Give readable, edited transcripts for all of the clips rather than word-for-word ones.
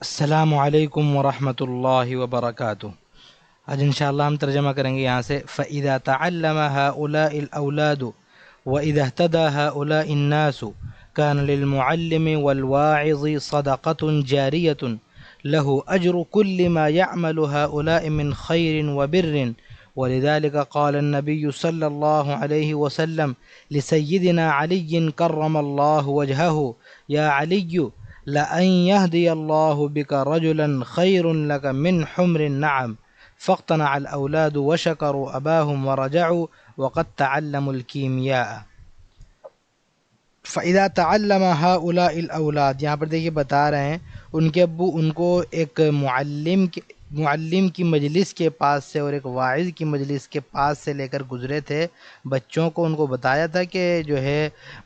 السلام علیکم ورحمۃ اللہ وبرکاتہ۔ آج انشاءاللہ ہم ترجمہ کریں گے یہاں سے فَإِذَا تَعَلَّمَ هَؤُلَاءِ الْأَوْلَادُ وَإِذَا اهْتَدَى هَؤُلَاءِ النَّاسُ كَانَ لِلْمُعَلِّمِ وَالْوَاعِظِ صَدَقَةٌ جَارِيَةٌ لَهُ أَجْرُ كُلِّ مَا يَعْمَلُ هَؤُلَاءِ مِنْ خَيْرٍ وَبِرٍّ ولذلك قال النبي صلى الله عليه وسلم لسيدنا علي كرم الله وجهه يا علي لأن يهدي الله بك رجلا خير لك من حمر النعم فاقتنع الأولاد وشكروا أباهم ورجعوا وقد تعلموا الكيمياء۔ فَإِذَا تَعَلَّمَ هَؤُلَاءِ الْأَوْلَادِ، یہاں پر دیکھیے بتا رہے ہیں ان کے ابو ان کو ایک معلم کی مجلس کے پاس سے اور ایک واعظ کی مجلس کے پاس سے لے کر گزرے تھے۔ بچوں کو ان کو بتایا تھا کہ جو ہے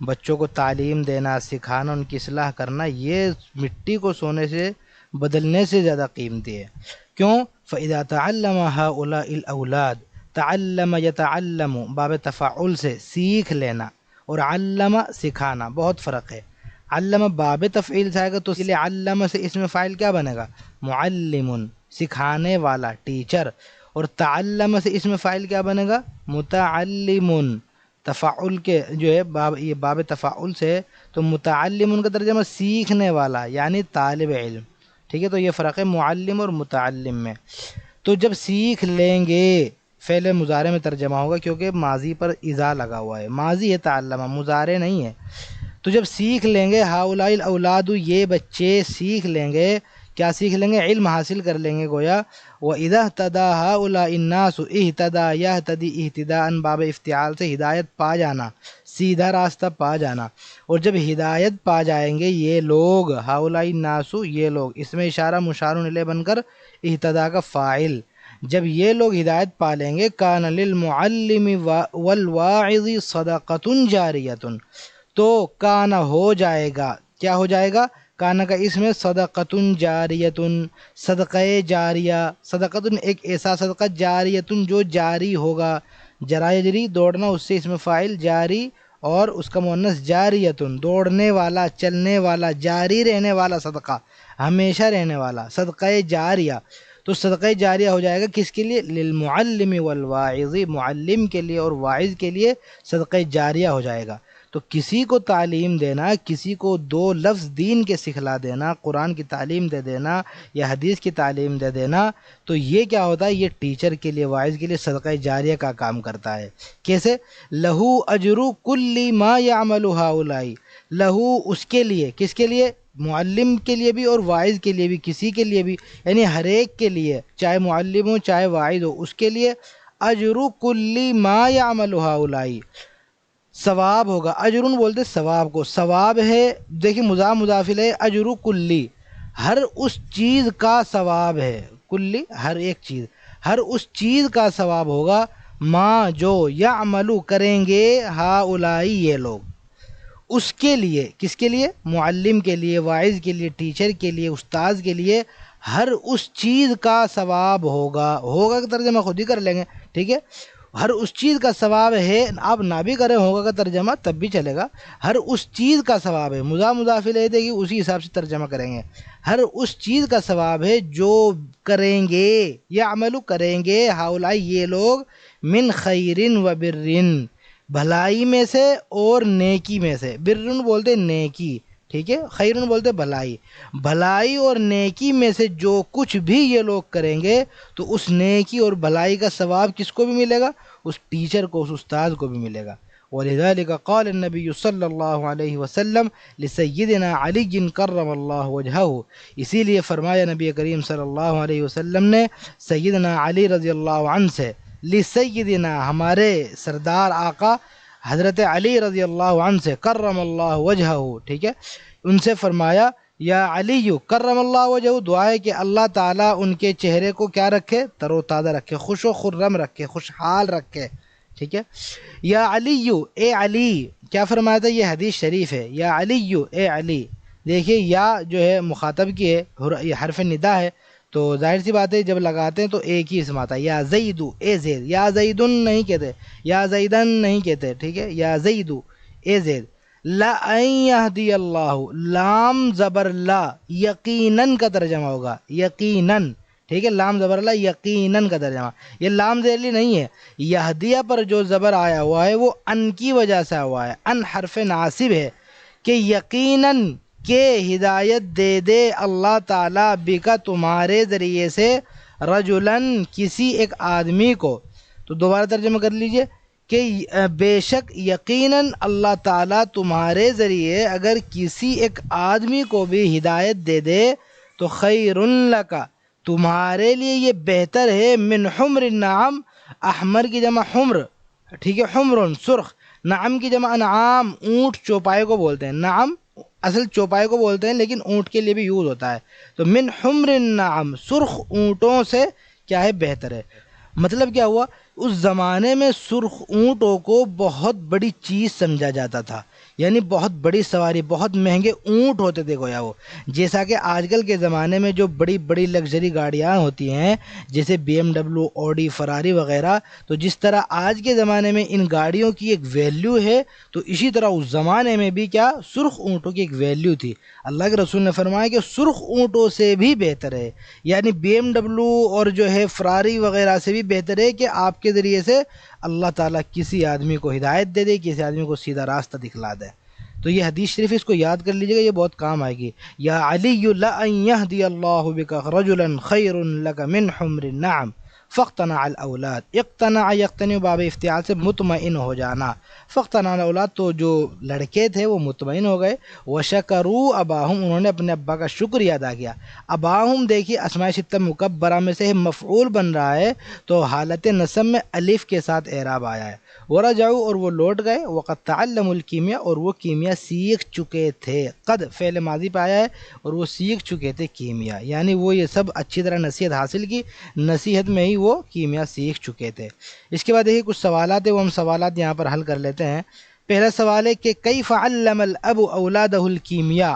بچوں کو تعلیم دینا، سکھانا، ان کی اصلاح کرنا یہ مٹی کو سونے سے بدلنے سے زیادہ قیمتی ہے۔ کیوں؟ فَإِذَا تَعَلَّمَ هَؤُلَاءِ الْأَوْلَادِ، تعلم یتعلم باب تفاعل سے سیکھ لینا، اور علم سکھانا بہت فرق ہے۔ علم باب تفعیل سے آئے گا تو اس لیے علم سے اسم فاعل کیا بنے گا؟ معلم، سکھانے والا، ٹیچر۔ اور تعلم سے اسم فاعل کیا بنے گا؟ متعلم۔ تفاعل کے جو ہے یہ باب تفاعل سے تو متعلم کا ترجمہ سیکھنے والا یعنی طالب علم، ٹھیک ہے؟ تو یہ فرق ہے معلم اور متعلم میں۔ تو جب سیکھ لیں گے، فعل مضارع میں ترجمہ ہوگا کیونکہ ماضی پر اذا لگا ہوا ہے، ماضی ہے تعلمہ، مضارع نہیں ہے۔ تو جب سیکھ لیں گے ہؤلاء الاولاد، یہ بچے سیکھ لیں گے، کیا سیکھ لیں گے؟ علم حاصل کر لیں گے گویا۔ وَإِذَا اهْتَدَى هؤلاء النَّاسُ، اهتدى يهتدي اهتداءً باب افتعال سے ہدایت پا جانا، سیدھا راستہ پا جانا۔ اور جب ہدایت پا جائیں گے یہ لوگ، ہؤلاء الناس یہ لوگ، اس میں اشارہ مشار الیہ بن کر اهتدى کا فاعل، جب یہ لوگ ہدایت پا لیں گے کان للمعلم والواعظ صدقۃ جاریۃ، تو کان ہو جائے گا، کیا ہو جائے گا؟ کانا کا اسم ہے صدقۃ جاریۃ، صدقہ جاریہ۔ صدقۃ ایک ایسا صدقہ، جاریۃ جو جاری ہوگا، جرا یجری دوڑنا، اس سے اسم فاعل جاری، اور اس کا مؤنث جاریۃ دوڑنے والا، چلنے والا، جاری رہنے والا صدقہ، ہمیشہ رہنے والا صدقہ جاریہ۔ تو صدقہ جاریہ ہو جائے گا کس کے لیے؟ للمعلم والواعظ، معلم کے لیے اور واعظ کے لیے صدقہ جاریہ ہو جائے گا۔ تو کسی کو تعلیم دینا، کسی کو دو لفظ دین کے سکھلا دینا، قرآن کی تعلیم دے دینا یا حدیث کی تعلیم دے دینا، تو یہ کیا ہوتا ہے؟ یہ ٹیچر کے لیے، واعظ کے لیے صدقہ جاریہ کا کام کرتا ہے۔ کیسے؟ لہو اجر کل ما یعمل ہؤلاء، لہو اس کے لیے، کس کے لیے؟ معلم کے لیے بھی اور واعظ کے لیے بھی، کسی کے لیے بھی، یعنی ہر ایک کے لیے، چاہے معلم ہو چاہے واعظ ہو، اس کے لیے اجر کل ما یعمل ہؤلاء، ثواب ہوگا۔ اجرن بولتے ثواب کو، ثواب ہے، دیکھیں مضاف مضاف الیہ، اجر کلی، ہر اس چیز کا ثواب ہے، کلی ہر ایک چیز، ہر اس چیز کا ثواب ہوگا، ما جو یعمل کریں گے ہؤلاء یہ لوگ، اس کے لیے، کس کے لیے؟ معلم کے لیے، واعظ کے لیے، ٹیچر کے لیے، استاذ کے لیے، ہر اس چیز کا ثواب ہوگا۔ ہوگا کا ترجمہ خود ہی کر لیں گے، ٹھیک ہے؟ ہر اس چیز کا ثواب ہے، آپ نہ بھی کریں ہوگا کا ترجمہ تب بھی چلے گا، ہر اس چیز کا ثواب ہے، مضاف مضاف الیہ دے گی، اسی حساب سے ترجمہ کریں گے۔ ہر اس چیز کا ثواب ہے جو کریں گے، یعمل کریں گے ہؤلاء یہ لوگ، من خیر و برٍ، بھلائی میں سے اور نیکی میں سے، برن بولتے نیکی، ٹھیک ہے؟ خیرن بولتے بھلائی، بھلائی اور نیکی میں سے جو کچھ بھی یہ لوگ کریں گے تو اس نیکی اور بھلائی کا ثواب کس کو بھی ملے گا؟ اس ٹیچر کو، اس استاذ کو بھی ملے گا۔ وَلِذَلِكَ قَالَ النَّبِيُّ صلی اللہ علیہ وسلم لِسَيِّدِنَا عَلِيٍّ كَرَّمَ اللَّهُ وَجْهَهُ، اسی لیے فرمایا نبی کریم صلی اللہ علیہ وسلم نے سیدنا علی رضی اللہ عنہ سے، لسیدنا ہمارے سردار آقا حضرت علی رضی اللہ عنہ سے، کرم اللہ وجہہ، ٹھیک ہے؟ ان سے فرمایا یا علی کرم اللہ وجہہ، دعا ہے کہ اللہ تعالیٰ ان کے چہرے کو کیا رکھے؟ تر و تازہ رکھے، خوش و خرم رکھے، خوشحال رکھے، ٹھیک ہے؟ یا علی، اے علی، کیا فرمایا تھا؟ یہ حدیث شریف ہے، یا علی اے علی، دیکھیے یا جو ہے مخاطب کی ہے، یہ حرف ندا ہے، تو ظاہر سی بات ہے جب لگاتے ہیں تو ایک ہی اسم آتا ہے، یا زیدو اے زید، یا زیدن نہیں کہتے، یا زیدن نہیں کہتے، ٹھیک ہے؟ یا زیدو اے زید، لَأَن يَهْدِيَ اللَّهُ، لام زبر لا، یقیناً کا ترجمہ ہوگا، یقیناً، ٹھیک ہے، لام زبر لا یقیناً کا ترجمہ، یہ لام ذیلی نہیں ہے، یہدیہ پر جو زبر آیا ہوا ہے وہ ان کی وجہ سے ہوا ہے، ان حرف ناصب ہے کہ یقیناً کہ ہدایت دے دے اللہ تعالیٰ بکا تمہارے ذریعے سے، رجلاً کسی ایک آدمی کو۔ تو دوبارہ ترجمہ کر لیجئے کہ بے شک یقیناً اللہ تعالیٰ تمہارے ذریعے اگر کسی ایک آدمی کو بھی ہدایت دے دے تو خیر لک، تمہارے لیے یہ بہتر ہے، من حمر النعم، احمر کی جمع حمر، ٹھیک ہے، حمر سرخ، نعم کی جمع انعام، اونٹ چوپائے کو بولتے ہیں، نعم اصل چوپائے کو بولتے ہیں لیکن اونٹ کے لیے بھی یوز ہوتا ہے، تو من حمر النعم، سرخ اونٹوں سے کیا ہے، بہتر ہے۔ مطلب کیا ہوا، اس زمانے میں سرخ اونٹوں کو بہت بڑی چیز سمجھا جاتا تھا، یعنی بہت بڑی سواری، بہت مہنگے اونٹ ہوتے تھے گویا وہ، جیسا کہ آج کل کے زمانے میں جو بڑی بڑی لگژری گاڑیاں ہوتی ہیں جیسے بی ایم ڈبلو، اوڈی، فراری وغیرہ، تو جس طرح آج کے زمانے میں ان گاڑیوں کی ایک ویلیو ہے تو اسی طرح اس زمانے میں بھی کیا، سرخ اونٹوں کی ایک ویلیو تھی۔ اللہ کے رسول نے فرمایا کہ سرخ اونٹوں سے بھی بہتر ہے، یعنی بی ایم ڈبلو اور جو ہے فراری وغیرہ سے بھی بہتر ہے کہ آپ کے ذریعے سے اللہ تعالیٰ کسی آدمی کو ہدایت دے دے، کسی آدمی کو سیدھا راستہ دکھلا دے۔ تو یہ حدیث شریف اس کو یاد کر لیجیے گا، یہ بہت کام آئے گی۔ یا علی لَأَن يَهْدِيَ اللَّهُ بِكَ رَجُلًا خَيْرٌ لَكَ مِنْ حُمْرِ النَّعَمِ فَاقْتَنَعَ الْأَوْلَادِ، اقتنع یقتنع باب افتعال سے مطمئن ہو جانا، فاقتنع الاولاد، تو جو لڑکے تھے وہ مطمئن ہو گئے، وَشَكَرُوا أَبَاهُمْ، انہوں نے اپنے ابا کا شکریہ ادا کیا۔ اباہم دیکھیے اسماء ستہ مکبرہ میں سے مفعول بن رہا ہے تو حالت نصب میں الف کے ساتھ اعراب آیا ہے، ورجعوا، اور وہ لوٹ گئے، وقد تعلموا الکیمیا، اور وہ کیمیا سیکھ چکے تھے، قد فعل ماضی پہ آیا ہے اور وہ سیکھ چکے تھے کیمیا، یعنی وہ یہ سب اچھی طرح نصیحت حاصل کی، نصیحت میں ہی وہ کیمیا سیکھ چکے تھے۔ اس کے بعد دیکھیے کچھ سوالات ہیں، وہ ہم سوالات یہاں پر حل کر لیتے ہیں۔ پہلا سوال ہے کہ کیف علم الاب اولادہ الکیمیا،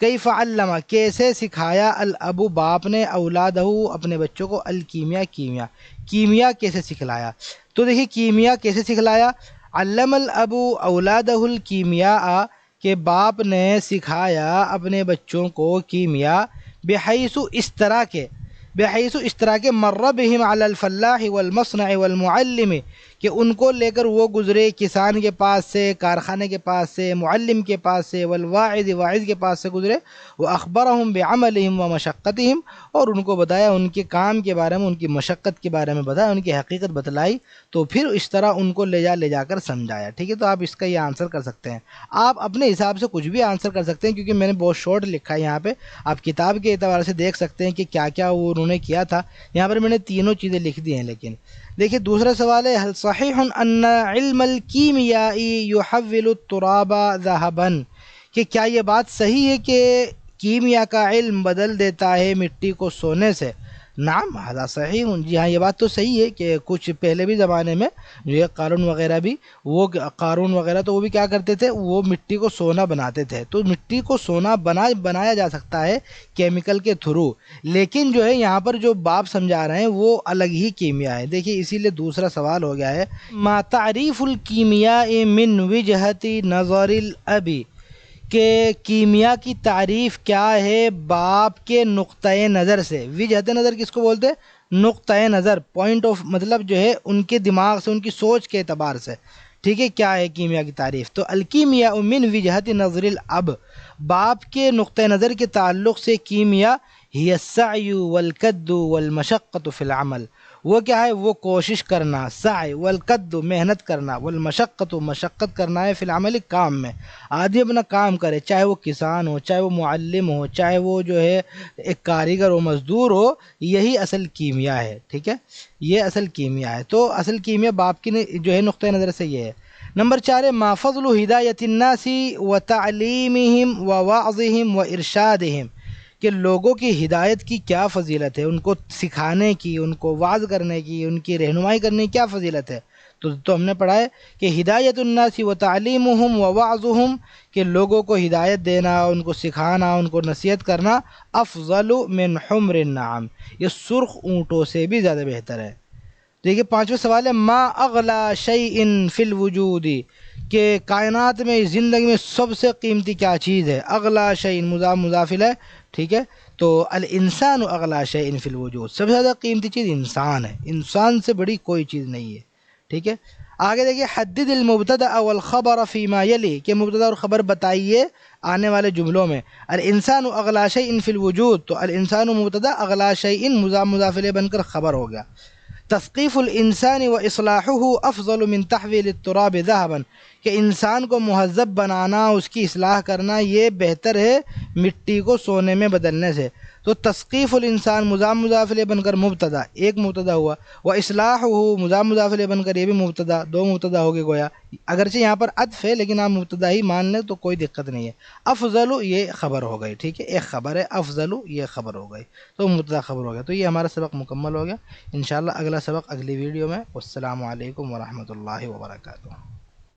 کیف علم کیسے سکھایا، الابو باپ نے، اولادہ اپنے بچوں کو، الکیمیا کیمیا، کیمیا کیسے سکھلایا؟ تو دیکھیے کیمیا کیسے سکھلایا، علم الابو اولادہ الکیمیا، کہ باپ نے سکھایا اپنے بچوں کو کیمیا، بحیث اس طرح کے، بحیث اس طرح کے، مر بہم علی الفلاح والمصنع والمعلم، کہ ان کو لے کر وہ گزرے کسان کے پاس سے، کارخانے کے پاس سے، معلم کے پاس سے، والواعظ واعظ کے پاس سے گزرے، واخبرہم بعملہم ومشقتہم، اور ان کو بتایا ان کے کام کے بارے میں، ان کی مشقت کے بارے میں بتایا، ان کی حقیقت بتلائی، تو پھر اس طرح ان کو لے جا کر سمجھایا۔ ٹھیک ہے، تو آپ اس کا یہ آنسر کر سکتے ہیں، آپ اپنے حساب سے کچھ بھی آنسر کر سکتے ہیں کیونکہ میں نے بہت شارٹ لکھا ہے یہاں پہ، آپ کتاب کے اعتبار سے دیکھ سکتے ہیں کہ کیا کیا وہ انہوں نے کیا تھا، یہاں پر میں نے تینوں چیزیں لکھ دی ہیں۔ لیکن دیکھیے دوسرا سوال ہے، هل صحیح ان علم الکیمیاء یحول التراب ذهبا، کہ کیا یہ بات صحیح ہے کہ کیمیا کا علم بدل دیتا ہے مٹی کو سونے سے؟ نعم ھذا صحیح، جی ہاں یہ بات تو صحیح ہے کہ کچھ پہلے بھی زمانے میں جو ہے قارون وغیرہ بھی، وہ قارون وغیرہ تو وہ بھی کیا کرتے تھے، وہ مٹی کو سونا بناتے تھے، تو مٹی کو سونا بنایا جا سکتا ہے کیمیکل کے تھرو، لیکن جو ہے یہاں پر جو باپ سمجھا رہے ہیں وہ الگ ہی کیمیا ہے۔ دیکھیے اسی لیے دوسرا سوال ہو گیا ہے، ما تعریف الکیمیاء من وجہت نظر الاب، کہ کیمیا کی تعریف کیا ہے باپ کے نقطۂ نظر سے، وجہت نظر کس کو بولتے ہیں، نقطۂ نظر، پوائنٹ آف، مطلب جو ہے ان کے دماغ سے، ان کی سوچ کے اعتبار سے، ٹھیک ہے، کیا ہے کیمیا کی تعریف؟ تو الکیمیاء من وجہت نظر الاب، باپ کے نقطۂ نظر کے تعلق سے کیمیا، ہی السعی والکد والمشقۃ فی العمل، وہ کیا ہے، وہ کوشش کرنا، سعی والکد محنت کرنا، والمشقۃ مشقت کرنا ہے، فی العمل کام میں، آدمی اپنا کام کرے، چاہے وہ کسان ہو، چاہے وہ معلم ہو، چاہے وہ جو ہے ایک کاریگر ہو، مزدور ہو، یہی اصل کیمیا ہے۔ ٹھیک ہے، یہ اصل کیمیا ہے، تو اصل کیمیا باپ کی جو ہے نقطۂ نظر سے یہ ہے۔ نمبر 4 ہے، ما فضل ہدایت الناس وتعلیمہم ووعظہم وارشادہم، کہ لوگوں کی ہدایت کی کیا فضیلت ہے، ان کو سکھانے کی، ان کو وعظ کرنے کی، ان کی رہنمائی کرنے کی کیا فضیلت ہے؟ تو ہم نے پڑھا ہے کہ ہدایت الناس وتعلیمہم ووعظہم، کہ لوگوں کو ہدایت دینا، ان کو سکھانا، ان کو نصیحت کرنا، افضل من حمر النعم، یہ سرخ اونٹوں سے بھی زیادہ بہتر ہے۔ دیکھیے 5واں سوال ہے، ما اغلا شیء فی الوجود، کہ کائنات میں زندگی میں سب سے قیمتی کیا چیز ہے؟ اغلا شیء، مضاف مضاف الیہ، ٹھیک ہے، تو الانسان اغلا شیء فی الوجود، سب سے زیادہ قیمتی چیز انسان ہے، انسان سے بڑی کوئی چیز نہیں ہے، ٹھیک ہے۔ آگے دیکھیے حدد المبتدا والخبر فیما یلی، کہ مبتدا اور خبر بتائیے آنے والے جملوں میں۔ الانسان اغلا شیء فی الوجود، تو الانسان مبتدا، اغلا شیء مضاف مضاف الیہ بن کر خبر ہو گیا۔ تثقیف الانسان و اصلاحہ افضل من تحویل التراب ذهبا، کہ انسان کو مہذب بنانا، اس کی اصلاح کرنا، یہ بہتر ہے مٹی کو سونے میں بدلنے سے۔ تو تثقیف الانسان مضاف مضاف الیہ بن کر مبتدا، ایک مبتدا ہوا، و اصلاحہ مضاف مضاف الیہ بن کر یہ بھی مبتدا، دو مبتدا ہو گئے گویا۔ اگرچہ یہاں پر عطف ہے لیکن آپ مبتدا ہی مان لیں تو کوئی دقت نہیں ہے۔ افضل یہ خبر ہو گئی، ٹھیک ہے، ایک خبر ہے، افضل یہ خبر ہو گئی، تو مبتدا خبر ہو گیا۔ تو یہ ہمارا سبق مکمل ہو گیا۔ انشاءاللہ اگلا سبق اگلی ویڈیو میں۔ والسلام علیکم ورحمۃ اللہ وبرکاتہ۔